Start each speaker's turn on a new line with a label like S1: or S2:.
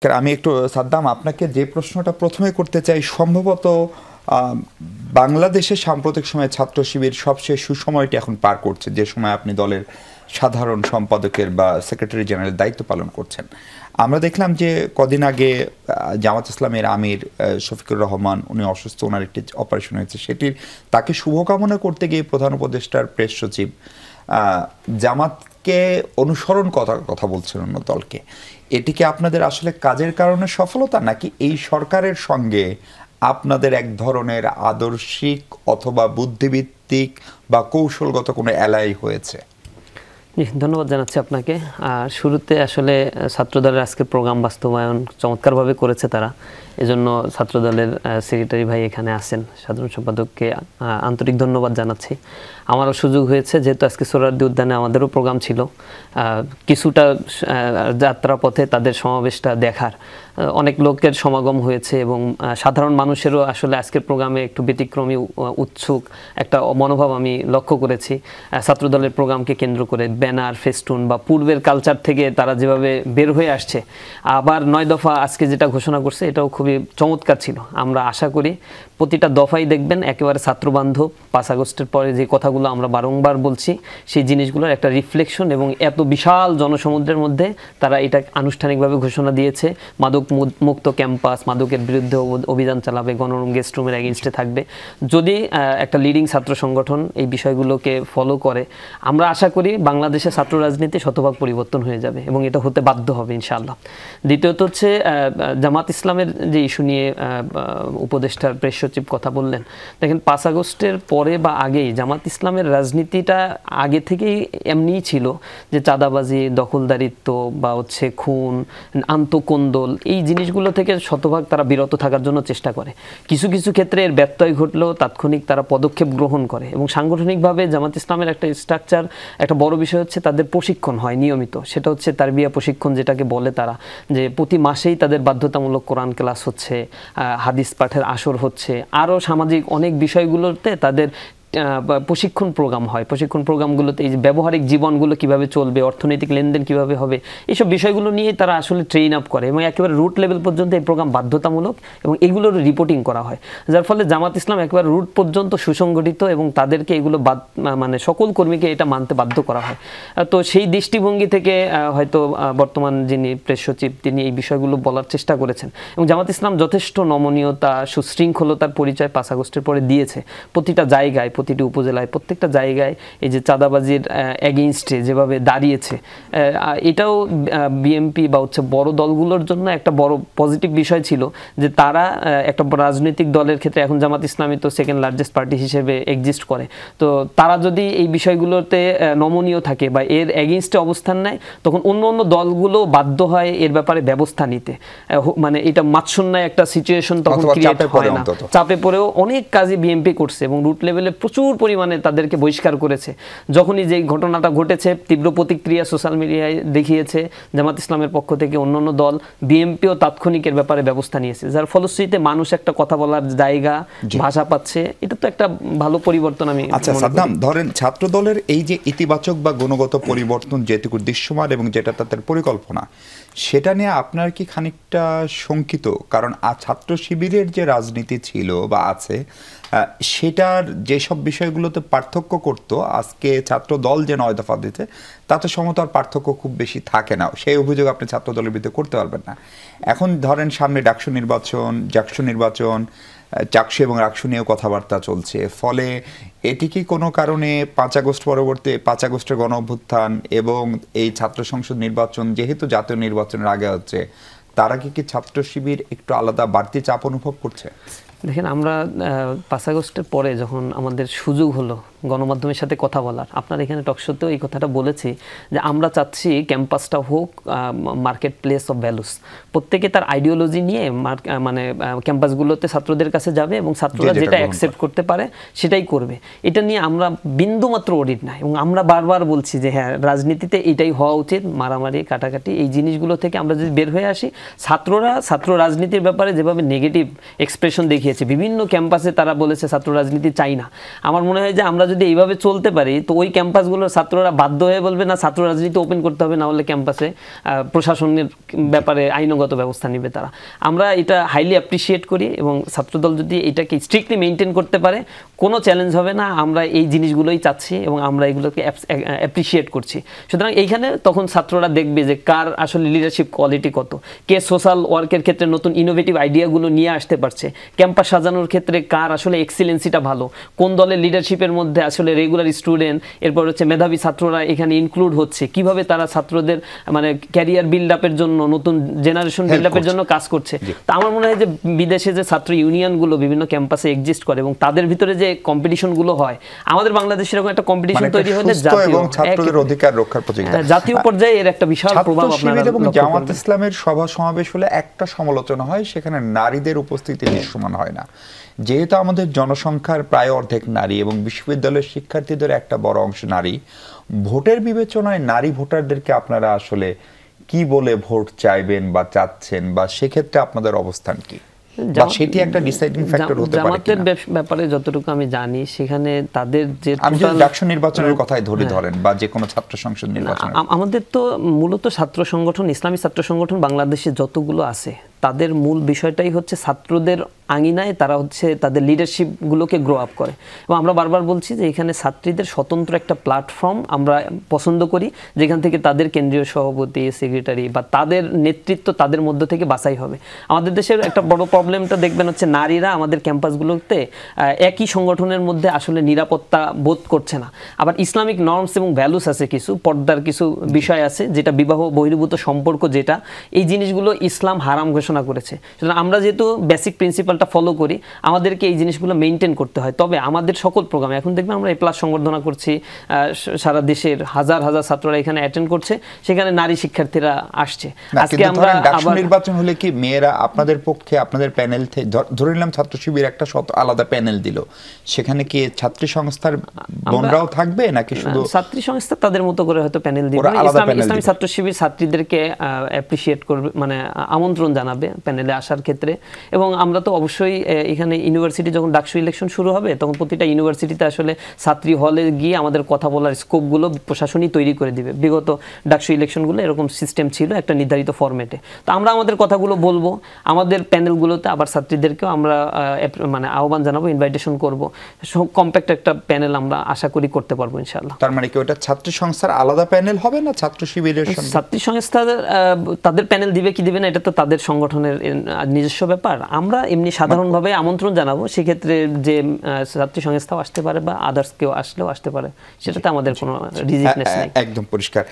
S1: আমি একটু সাদ্দাম আপনাকে যে প্রশ্নটা প্রথমে করতে চাই, সম্ভবত বাংলাদেশের সাম্প্রতিক সময়ে ছাত্র শিবির সবচেয়ে সুসময়টি এখন পার করছে, যে সময় আপনি দলের সাধারণ সম্পাদকের বা সেক্রেটারি জেনারেলের দায়িত্ব পালন করছেন। আমরা দেখলাম যে কদিন আগে জামাত ইসলামের আমির শফিকুর রহমান, উনি অসুস্থ, ওনার একটি অপারেশন হয়েছে, সেটির তাকে শুভকামনা করতে গিয়ে প্রধান উপদেষ্টার প্রেস সচিব জামাতকে অনুসরণ কথা বলছেন অন্য দলকে। এটিকে আপনাদের আসলে কাজের কারণে সফলতা, নাকি এই সরকারের সঙ্গে আপনাদের এক ধরনের আদর্শিক অথবা বুদ্ধিভিত্তিক বা কৌশলগত কোনো এলাই হয়েছে?
S2: ধন্যবাদ জানাচ্ছি আপনাকে। শুরুতে আসলে ছাত্রদলের আজকের প্রোগ্রাম বাস্তবায়ন চমৎকারভাবে করেছে তারা, এজন্য ছাত্রদলের সেক্রেটারি ভাই এখানে আছেন, সাধারণ সম্পাদককে আন্তরিক ধন্যবাদ জানাচ্ছি। আমারও সুযোগ হয়েছে, যেহেতু আজকে সোহরাওয়ার্দী উদ্যানে আমাদেরও প্রোগ্রাম ছিল, কিছুটা যাত্রাপথে তাদের সমাবেশটা দেখার অনেক লোকের সমাগম হয়েছে এবং সাধারণ মানুষেরও আসলে আজকের প্রোগ্রামে একটু ব্যতিক্রমী উৎসুক একটা মনোভাব আমি লক্ষ্য করেছি। ছাত্রদলের প্রোগ্রামকে কেন্দ্র করে ব্যানার, ফেস্টুন বা পূর্বের কালচার থেকে তারা যেভাবে বের হয়ে আসছে, আবার 9 দফা আজকে যেটা ঘোষণা করছে, এটাও খুবই চমৎকার ছিল। আমরা আশা করি প্রতিটা দফাই দেখবেন একেবারে ছাত্রবান্ধব। 5 আগস্টের পরে যে কথাগুলো আমরা বারংবার বলছি, সেই জিনিসগুলোর একটা রিফ্লেকশন, এবং এত বিশাল জনসমুদ্রের মধ্যে তারা এটা আনুষ্ঠানিকভাবে ঘোষণা দিয়েছে। মাদক মুক্ত ক্যাম্পাস, মাদকের বিরুদ্ধে অভিযান চালাবে, গণরুম গেস্ট রুমের এগেইনস্টে থাকবে। যদি একটা লিডিং ছাত্র সংগঠন এই বিষয়গুলোকে ফলো করে, আমরা আশা করি বাংলাদেশের ছাত্র রাজনীতি শতভাগ পরিবর্তন হয়ে যাবে এবং এটা হতে বাধ্য হবে ইনশাআল্লাহ। দ্বিতীয়ত হচ্ছে জামাত ইসলামের যে ইস্যু নিয়ে উপদেষ্টার প্রেস সচিব কথা বললেন। দেখেন, 5 আগস্টের পরে বা আগেই জামাত ইসলামের রাজনীতিটা আগে থেকেই এমনিই ছিল যে চাঁদাবাজি, দখলদারিত্ব বা হচ্ছে খুন, আন্তঃকোন্দল, এই জিনিসগুলো থেকে শতভাগ তারা বিরত থাকার জন্য চেষ্টা করে। কিছু কিছু ক্ষেত্রে এর ব্যত্যয় ঘটলেও তাৎক্ষণিক তারা পদক্ষেপ গ্রহণ করে এবং সাংগঠনিকভাবে জামাত ইসলামের একটা স্ট্রাকচার, একটা বড় বিষয় হচ্ছে তাদের প্রশিক্ষণ হয় নিয়মিত। সেটা হচ্ছে তারবিয়া প্রশিক্ষণ, যেটাকে বলে তারা, যে প্রতি মাসেই তাদের বাধ্যতামূলক কোরআন ক্লাস হচ্ছে, হাদিস পাঠের আসর হচ্ছে, আরও সামাজিক অনেক বিষয়গুলোতে তাদের প্রশিক্ষণ প্রোগ্রাম হয়। প্রশিক্ষণ প্রোগ্রামগুলোতে এই যে ব্যবহারিক জীবনগুলো কিভাবে চলবে, অর্থনৈতিক লেনদেন কিভাবে হবে, এইসব বিষয়গুলো নিয়ে তারা আসলে ট্রেন আপ করে এবং একেবারে রুট লেভেল পর্যন্ত এই প্রোগ্রাম বাধ্যতামূলক এবং এগুলোর রিপোর্টিং করা হয়, যার ফলে জামাত ইসলাম একেবারে রুট পর্যন্ত সুসংগঠিত এবং তাদেরকে এগুলো মানে সকল কর্মীকে এটা মানতে বাধ্য করা হয়। তো সেই দৃষ্টিভঙ্গি থেকে হয়তো বর্তমান যিনি প্রেস সচিব, তিনি এই বিষয়গুলো বলার চেষ্টা করেছেন এবং জামাত ইসলাম যথেষ্ট নমনীয়তা, সুশৃঙ্খলতার পরিচয় 5 আগস্টের পরে দিয়েছে। প্রতিটা জায়গায়, প্রতিটি উপজেলায়, প্রত্যেকটা জায়গায় এই যে চাঁদাবাজির এগেইনস্টে যেভাবে দাঁড়িয়েছে, এটাও বিএনপি বা হচ্ছে বড় দলগুলোর জন্য একটা বড় পজিটিভ বিষয় ছিল যে তারা একটা রাজনৈতিক দলের ক্ষেত্রে, এখন জামাত ইসলামী তো সেকেন্ড লার্জেস্ট পার্টি হিসেবে এক্সিস্ট করে, তো তারা যদি এই বিষয়গুলোতে নমনীয় থাকে বা এর এগেইনস্টে অবস্থান নেয়, তখন অন্য অন্য দলগুলো বাধ্য হয় এর ব্যাপারে ব্যবস্থা নিতে। মানে এটা মাৎসন্যায় একটা সিচুয়েশন তখন ক্রিয়েট হয় না। চাপে পড়েও অনেক কাজই বিএনপি করছে এবং রুট লেভেলে প্রচুর পরিমাণে তাদেরকে বহিষ্কার করেছে। যখনই যে ঘটনাটা ঘটেছে, তীব্র প্রতিক্রিয়া সোশ্যাল মিডিয়ায় দেখিয়েছে জামাত ইসলামের পক্ষ থেকে, অন্যান্য দল, বিএনপিও তাৎক্ষণিকের ব্যাপারে ব্যবস্থা নিয়েছে, যার ফলশ্রুতিতে মানুষ একটা কথা বলার জায়গা, ভাষা পাচ্ছে। এটা তো একটা ভালো পরিবর্তন। আমি
S1: আচ্ছা সাদ্দাম, ধরেন ছাত্র দলের এই যে ইতিবাচক বা গুণগত পরিবর্তন যেটুকু দৃশ্যমান এবং যেটা তাদের পরিকল্পনা, সেটা নিয়ে আপনার কি খানিকটা শঙ্কিত? কারণ ছাত্র শিবিরের যে রাজনীতি ছিল বা আছে, সেটার যেসব বিষয়গুলোতে পার্থক্য করতো, আজকে ছাত্র দল যে 9 দফা দিতে, তাতে সম্ভবত আর পার্থক্য খুব বেশি থাকে না। সেই অভিযোগ আপনি ছাত্র দলের বিরুদ্ধে করতে পারবেন না। এখন ধরেন সামনে ডাকসু নির্বাচন, জাকসু নির্বাচন, চাকসু এবং রাকসু নিয়েও কথাবার্তা চলছে, ফলে এটি কি কোনো কারণে 5 আগস্ট পরবর্তী 5 আগস্টের গণ অভ্যুত্থান এবং এই ছাত্র সংসদ নির্বাচন যেহেতু জাতীয় নির্বাচনের আগে হচ্ছে, তারা কি ছাত্র শিবির একটু আলাদা বাড়তি চাপ অনুভব করছে?
S2: দেখেন, আমরা 5 আগস্টের পরে যখন আমাদের সুযোগ হলো গণমাধ্যমের সাথে কথা বলার, আপনার এখানে টকশোতেও এই কথাটা বলেছি যে আমরা চাচ্ছি ক্যাম্পাসটা হোক মার্কেট প্লেস অফ ভ্যালুস। প্রত্যেকে তার আইডিওলজি নিয়ে মানে ক্যাম্পাসগুলোতে ছাত্রদের কাছে যাবে এবং ছাত্ররা যেটা অ্যাকসেপ্ট করতে পারে সেটাই করবে। এটা নিয়ে আমরা বিন্দুমাত্র অডিট নাই এবং আমরা বারবার বলছি যে হ্যাঁ, রাজনীতিতে এটাই হওয়া উচিত। মারামারি, কাটাকাটি, এই জিনিসগুলো থেকে আমরা যদি বের হয়ে আসি, ছাত্ররা ছাত্র রাজনীতির ব্যাপারে যেভাবে নেগেটিভ এক্সপ্রেশন দেখিয়েছে, বিভিন্ন ক্যাম্পাসে তারা বলেছে ছাত্র রাজনীতি চাই না। আমার মনে হয় যে আমরা যদি যদি এইভাবে চলতে পারি তো ওই ক্যাম্পাসগুলোর ছাত্ররা বাধ্য হয়ে বলবে না ছাত্র রাজনীতি ওপেন করতে হবে, না হলে ক্যাম্পাসে প্রশাসনের ব্যাপারে আইনগত ব্যবস্থা নেবে তারা। আমরা এটা হাইলি অ্যাপ্রিসিয়েট করি এবং ছাত্রদল যদি এটাকে স্ট্রিক্টলি মেনটেন করতে পারে কোনো চ্যালেঞ্জ হবে না। আমরা এই জিনিসগুলোই চাচ্ছি এবং আমরা এগুলোকে অ্যাপ্রিসিয়েট করছি। সুতরাং এইখানে তখন ছাত্ররা দেখবে যে কার আসলে লিডারশিপ কোয়ালিটি কত, কে সোশ্যাল ওয়ার্কের ক্ষেত্রে নতুন ইনোভেটিভ আইডিয়াগুলো নিয়ে আসতে পারছে, ক্যাম্পাস সাজানোর ক্ষেত্রে কার আসলে এক্সিলেন্সিটা ভালো, কোন দলের লিডারশিপের মধ্যে আসলে রেগুলার স্টুডেন্ট এরপর হচ্ছে মেধাবী ছাত্ররা এখানে ইনক্লুড হচ্ছে, কিভাবে তারা ছাত্রদের মানে ক্যারিয়ার বিল্ড আপের জন্য নতুন জেনারেশন বিল্ড আপের জন্য কাজ করছে। তো আমার মনে হয় যে বিদেশে যে ছাত্র ইউনিয়নগুলো বিভিন্ন ক্যাম্পাসে এক্সিস্ট করে এবং তাদের ভিতরে যে কম্পিটিশনগুলো হয়, আমাদের বাংলাদেশে এরকম একটা কম্পিটিশন তৈরি হলে
S1: ছাত্রদের অধিকার রক্ষার প্রতিযোগিতা
S2: জাতীয় পর্যায়ে এর একটা বিশাল প্রভাব আপনারা
S1: এবং জামাত ইসলামের সভা সমাবেশ হলে একটা সমালোচনা হয়, সেখানে নারীদের উপস্থিতি দৃশ্যমান হয় না। যেহেতু আমাদের জনসংখ্যার প্রায় অর্ধেক নারী এবং বিশ্ববিদ্যালয়ের শিক্ষার্থীদের একটা বড় অংশ নারী, ভোটের বিবেচনায় নারী ভোটারদেরকে আপনারা আসলে কি বলে ভোট চাইবেন বা চাচ্ছেন, বা সেক্ষেত্রে আপনাদের অবস্থান কি, বা সেটি একটা ডিসাইডিং ফ্যাক্টর হতে পারে?
S2: জামাতের ব্যাপারে যতটুকু আমি জানি সেখানে তাদের যে
S1: ডাকসু নির্বাচনের কথাই ধরেন বা যে কোনো ছাত্র সংসদ নির্বাচন,
S2: আমাদের তো মূলত ছাত্র সংগঠন, ইসলামী ছাত্র সংগঠন বাংলাদেশে যতগুলো আছে তাদের মূল বিষয়টাই হচ্ছে ছাত্রদের আঙিনায় তারা হচ্ছে তাদের লিডারশিপগুলোকে গ্রো আপ করে। এবং আমরা বারবার বলছি যে এখানে ছাত্রীদের স্বতন্ত্র একটা প্ল্যাটফর্ম আমরা পছন্দ করি, যেখান থেকে তাদের কেন্দ্রীয় সভাপতি, সেক্রেটারি বা তাদের নেতৃত্ব তাদের মধ্য থেকে বাছাই হবে। আমাদের দেশের একটা বড় প্রবলেমটা দেখবেন হচ্ছে নারীরা আমাদের ক্যাম্পাসগুলোতে একই সংগঠনের মধ্যে আসলে নিরাপত্তা বোধ করছে না। আবার ইসলামিক নর্মস এবং ভ্যালুস আছে, কিছু পর্দার কিছু বিষয় আছে, যেটা বিবাহ বহির্ভূত সম্পর্ক, যেটা এই জিনিসগুলো ইসলাম হারাম ঘোষণা করেছে। সুতরাং আমরা যেহেতু বেসিক প্রিন্সিপালটা ফলো করি, আমাদেরকে এই জিনিসগুলো মেনটেন করতে হয়। তবে আমাদের সকল প্রোগ্রামে এখন দেখবেন আমরা এ প্লাস সংবর্ধনা করছি, সারা দেশের হাজার হাজার ছাত্ররা এখানে অ্যাটেন্ড করছে, সেখানে নারী শিক্ষার্থীরা আসছে। আজকে আমরা
S1: ডাকসু নির্বাচন হলে কি মেয়েরা আপনাদের পক্ষে আপনাদের প্যানেল থেকে ধরে নিলাম ছাত্র শিবির একটা আলাদা প্যানেল দিল, সেখানে কি ছাত্রী সংস্থার বোনরাও থাকবে নাকি শুধু
S2: ছাত্রী সংস্থা তাদের মতো করে হয়তো প্যানেল দিবে? ইসলামী ছাত্র শিবির ছাত্রীদেরকে অ্যাপ্রিসিয়েট করবে, মানে আমন্ত্রণ জানাবে প্যানেলে আসার ক্ষেত্রে। এবং আমরা তো অবশ্যই এখানে ইউনিভার্সিটি যখন ডাকসু ইলেকশন শুরু হবে তখন প্রতিটা ইউনিভার্সিটিতে আসলে ছাত্রী হলে গিয়ে আমাদের কথা বলার স্কোপগুলো প্রশাসনই তৈরি করে দিবে। বিগত ডাকসু ইলেকশনগুলো এরকম সিস্টেম ছিল একটা নির্ধারিত ফরম্যাটে। তো আমরা আমাদের কথাগুলো বলবো আমাদের প্যানেলগুলোতে, আবার ছাত্রীদেরকেও আমরা মানে আহ্বান জানাবো, ইনভাইটেশন করব। কম্প্যাক্ট একটা প্যানেল আমরা আশা করি করতে পারবো ইনশাআল্লাহ।
S1: তার মানে কি ওটা ছাত্র সংস্থার আলাদা প্যানেল হবে না ছাত্র শিবিরের?
S2: ছাত্রী সংস্থা তাদের প্যানেল দিবে কি দিবে না এটা তো তাদের সংগঠনের নিজস্ব ব্যাপার। আমরা এমনি সাধারণভাবে আমন্ত্রণ জানাবো, সেক্ষেত্রে যে ছাত্রী সংস্থাও আসতে পারে বা আদার্স কেউ আসলেও আসতে পারে, সেটাতে আমাদের কোনো রিজিকনেস নেই।
S1: একদম পরিষ্কার।